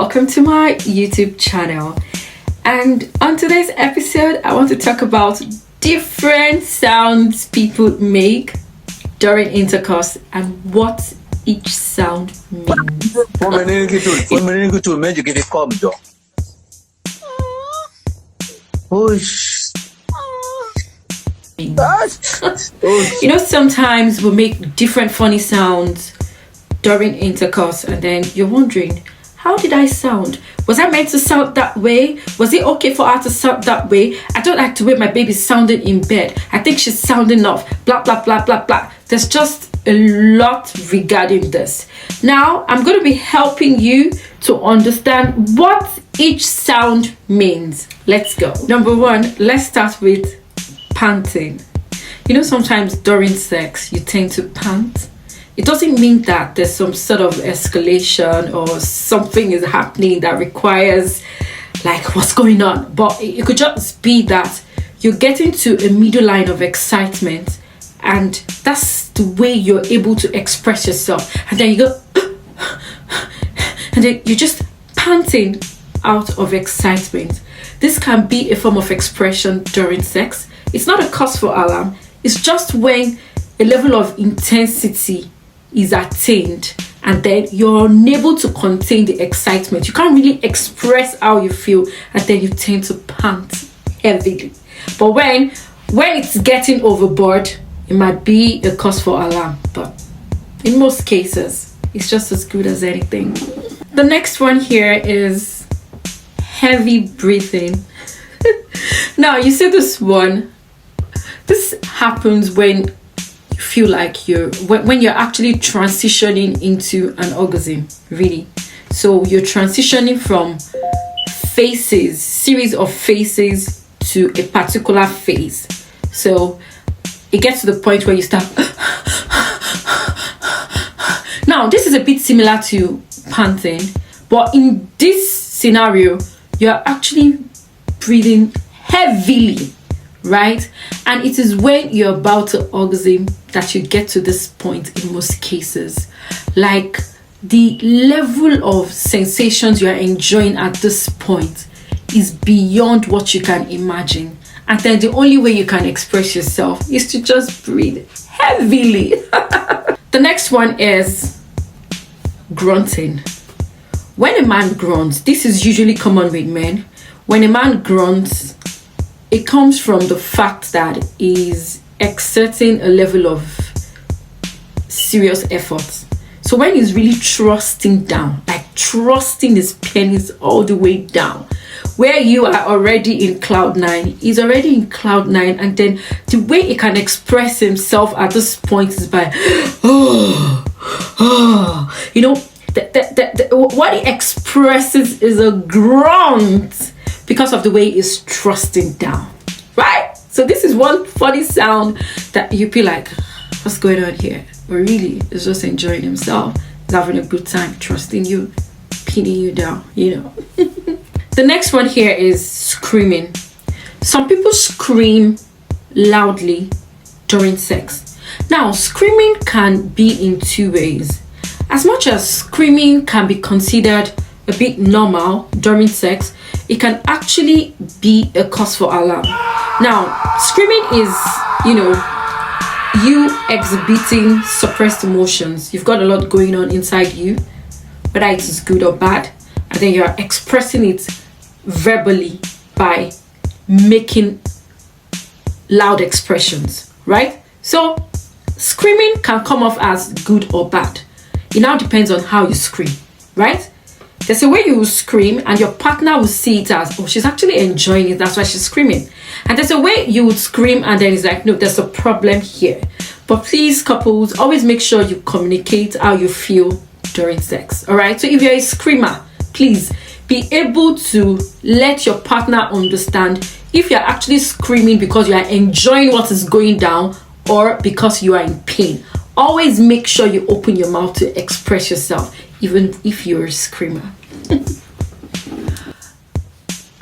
welcome to my YouTube channel. And on today's episode, I want to talk about different sounds people make during intercourse and what each sound means. You know, sometimes we make different funny sounds during intercourse and then you're wondering, how did I sound? Was I meant to sound that way? Was it okay for her to sound that way? I don't like the way my baby sounded in bed. I think she's sounding off. Blah, blah, blah, blah, blah. There's just a lot regarding this. Now, I'm going to be helping you to understand what each sound means. Let's go. Number one, let's start with panting. You know, sometimes during sex, you tend to pant. It doesn't mean that there's some sort of escalation or something is happening that requires like what's going on, but it could just be that you're getting to a middle line of excitement and that's the way you're able to express yourself, and then you go and then you're just panting out of excitement. This can be a form of expression during sex. It's not a cause for alarm. It's just when a level of intensity is attained and then you're unable to contain the excitement. You can't really express how you feel and then you tend to pant heavily. But when it's getting overboard, it might be a cause for alarm, but in most cases it's just as good as anything. The next one here is heavy breathing. Now you see this one. This happens when you feel like when you're actually transitioning into an orgasm, really. So you're transitioning from series of phases to a particular phase. So it gets to the point where you start. Now, this is a bit similar to panting, but in this scenario, you're actually breathing heavily, right? And it is when you're about to orgasm that you get to this point in most cases. Like the level of sensations you're enjoying at this point is beyond what you can imagine. And then the only way you can express yourself is to just breathe heavily. The next one is grunting. When a man grunts, this is usually common with men. When a man grunts, it comes from the fact that he's exerting a level of serious effort. So when he's really thrusting down, like thrusting his penis all the way down, where you are already in cloud nine, he's already in cloud nine, and then the way he can express himself at this point is by, you know, what he expresses is a grunt because of the way he's thrusting down, right? So this is one funny sound that you be like, what's going on here? But really, he's just enjoying himself. He's having a good time trusting you, pinning you down, you know. The next one here is screaming. Some people scream loudly during sex. Now, screaming can be in two ways. As much as screaming can be considered a bit normal during sex, it can actually be a cause for alarm. Now, screaming is, you know, you exhibiting suppressed emotions. You've got a lot going on inside you, whether it is good or bad, and then you're expressing it verbally by making loud expressions, right? So screaming can come off as good or bad. It now depends on how you scream, right? There's a way you will scream and your partner will see it as, oh, she's actually enjoying it, that's why she's screaming. And there's a way you would scream and then it's like, no, there's a problem here. But please, couples, always make sure you communicate how you feel during sex, all right? So if you're a screamer, please be able to let your partner understand if you're actually screaming because you are enjoying what is going down or because you are in pain. Always make sure you open your mouth to express yourself, even if you're a screamer.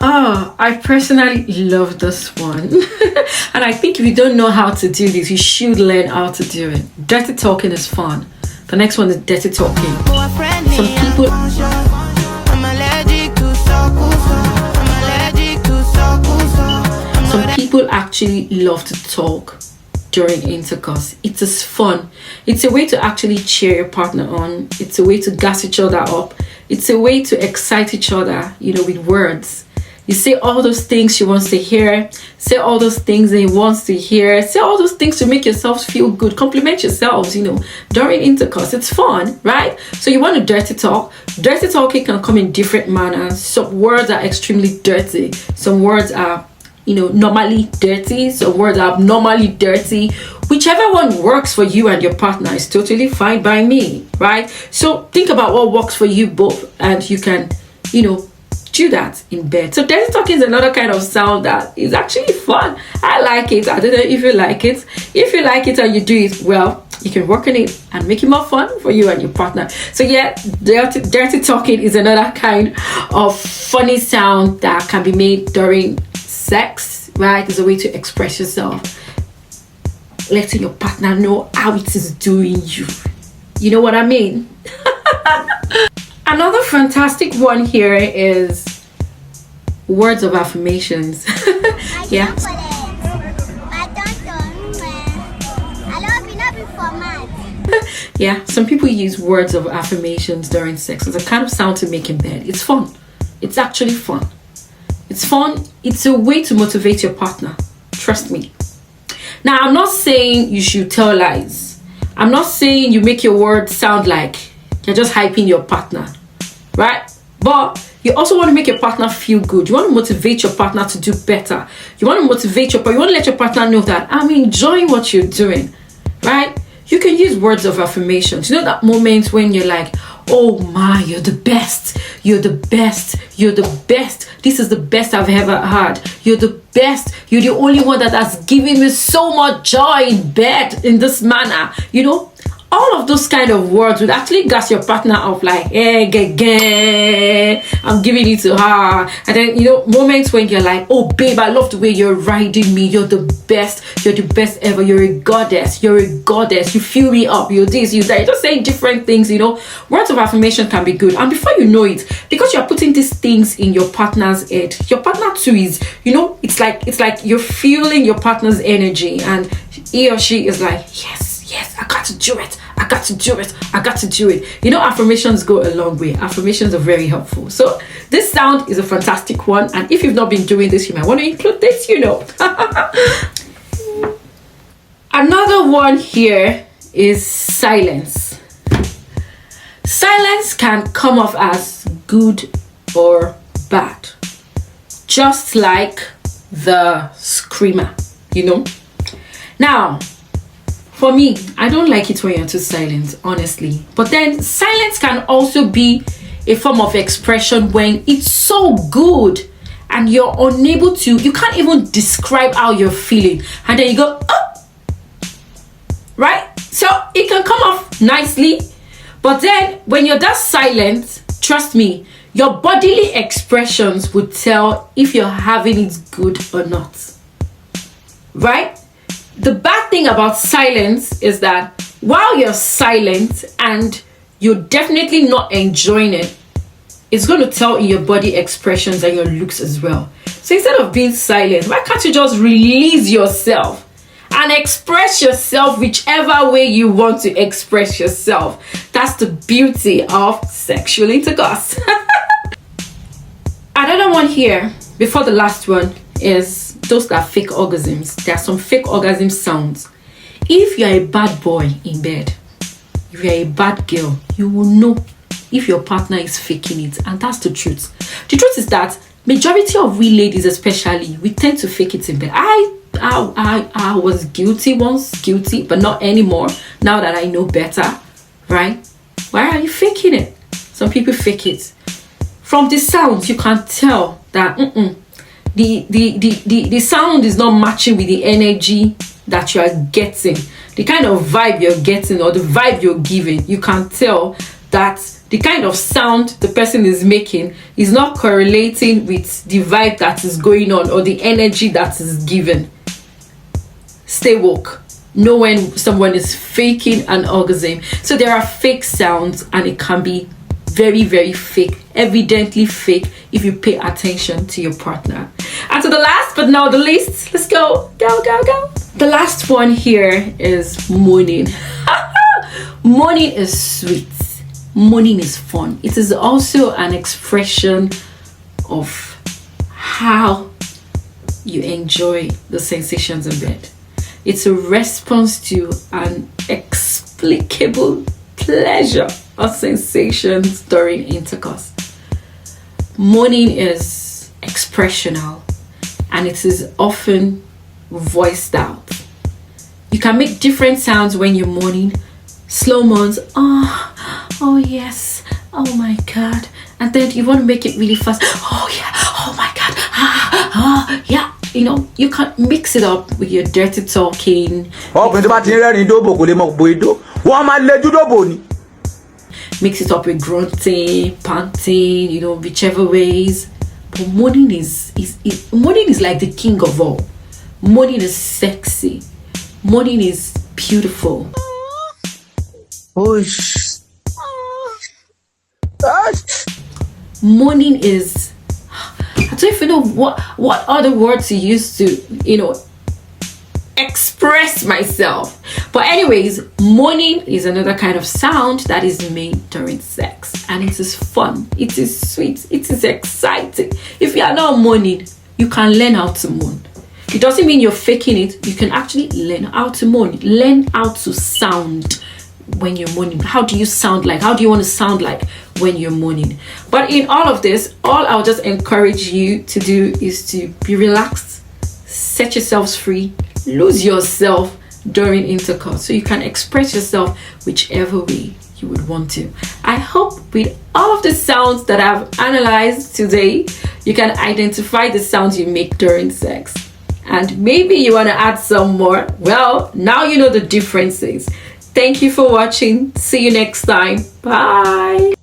I personally love this one. And I think if you don't know how to do this, you should learn how to do it. Dirty talking is fun. The next one is dirty talking. Some people people actually love to talk during intercourse. It is fun. It's a way to actually cheer your partner on. It's a way to gas each other up. It's a way to excite each other, with words. You say all those things she wants to hear. Say all those things that he wants to hear. Say all those things to make yourselves feel good. Compliment yourselves, during intercourse. It's fun, right? So you want to dirty talk. Dirty talking can come in different manners. Some words are extremely dirty. Some words are, normally dirty. Some words are abnormally dirty. Whichever one works for you and your partner is totally fine by me, right? So think about what works for you both, and you can, do that in bed. So dirty talking is another kind of sound that is actually fun. I like it. I don't know if you like it. If you like it and you do it well, you can work on it and make it more fun for you and your partner. So yeah, dirty talking is another kind of funny sound that can be made during sex, right? It's a way to express yourself, letting your partner know how it is doing you. You know what I mean? Another fantastic one here is words of affirmations. Yeah. Yeah, some people use words of affirmations during sex. It's a kind of sound to make in bed. It's fun. It's actually fun. It's fun. It's a way to motivate your partner. Trust me. Now, I'm not saying you should tell lies. I'm not saying you make your words sound like you're just hyping your partner, right? But you also want to make your partner feel good. You want to motivate your partner to do better. You want to motivate your partner. You want to let your partner know that I'm enjoying what you're doing, right? You can use words of affirmations. That moment when you're like, oh my, you're the best. You're the best. You're the best. This is the best I've ever had. You're the best. You're the only one that has given me so much joy in bed in this manner. All of those kind of words would actually gas your partner up, like, hey, I'm giving it to her. And then, moments when you're like, oh, babe, I love the way you're riding me. You're the best. You're the best ever. You're a goddess. You're a goddess. You fill me up. You're this, you're that. You're just saying different things, Words of affirmation can be good. And before you know it, because you're putting these things in your partner's head, your partner too is, it's like you're feeling your partner's energy. And he or she is like, yes, I got to do it. I got to do it. I got to do it. Affirmations go a long way. Affirmations are very helpful. So this sound is a fantastic one. And if you've not been doing this, you might want to include this, Another one here is silence. Silence can come off as good or bad. Just like the screamer, Now, for me, I don't like it when you're too silent, honestly. But then silence can also be a form of expression when it's so good and you're unable to, you can't even describe how you're feeling. And then you go, oh, right? So it can come off nicely. But then when you're that silent, trust me, your bodily expressions would tell if you're having it good or not. Right? The bad thing about silence is that while you're silent and you're definitely not enjoying it, it's going to tell in your body expressions and your looks as well. So instead of being silent, why can't you just release yourself and express yourself whichever way you want to express yourself? That's the beauty of sexual intercourse. Another one here, before the last one, is those that are fake orgasms. There are some fake orgasm sounds. If you're a bad boy in bed, if you're a bad girl, you will know if your partner is faking it. And that's the truth. The truth is that majority of we ladies especially, we tend to fake it in bed. I was guilty once, but not anymore. Now that I know better, right? Why are you faking it? Some people fake it. From the sounds, you can tell that the sound is not matching with the energy that you are getting, the kind of vibe you're getting or the vibe you're giving. You can tell that the kind of sound the person is making is not correlating with the vibe that is going on or the energy that is given. Stay woke. Know when someone is faking an orgasm. So there are fake sounds and it can be very, very fake, evidently fake if you pay attention to your partner. And so the last last but not the least, let's go. The last one here is moaning. Moaning is sweet. Moaning is fun. It is also an expression of how you enjoy the sensations in bed. It's a response to an inexplicable pleasure or sensations during intercourse. Moaning is expressional and it is often voiced out. You can make different sounds when you're moaning. Slow moans, oh yes, oh my god. And then you want to make it really fast. Oh yeah, oh my god, yeah. You know, you can mix it up with your dirty talking. Mix it up with grunting, panting, you know, whichever ways. But moaning is like the king of all. Moaning is sexy. Moaning is beautiful. Moaning is, I don't even know what other words to use to, you know, express myself. But anyways, moaning is another kind of sound that is made during sex, and it is fun, it is sweet, it is exciting. If you are not moaning, you can learn how to moan. It doesn't mean you're faking it. You can actually learn how to moan, learn how to sound when you're moaning. How do you sound like? How do you want to sound like when you're moaning? But in all of this, all I'll just encourage you to do is to be relaxed, set yourselves free, lose yourself during intercourse so you can express yourself whichever way you would want to. I hope with all of the sounds that I've analyzed today, you can identify the sounds you make during sex. And maybe you want to add some more. Well, now you know the differences. Thank you for watching. See you next time. Bye.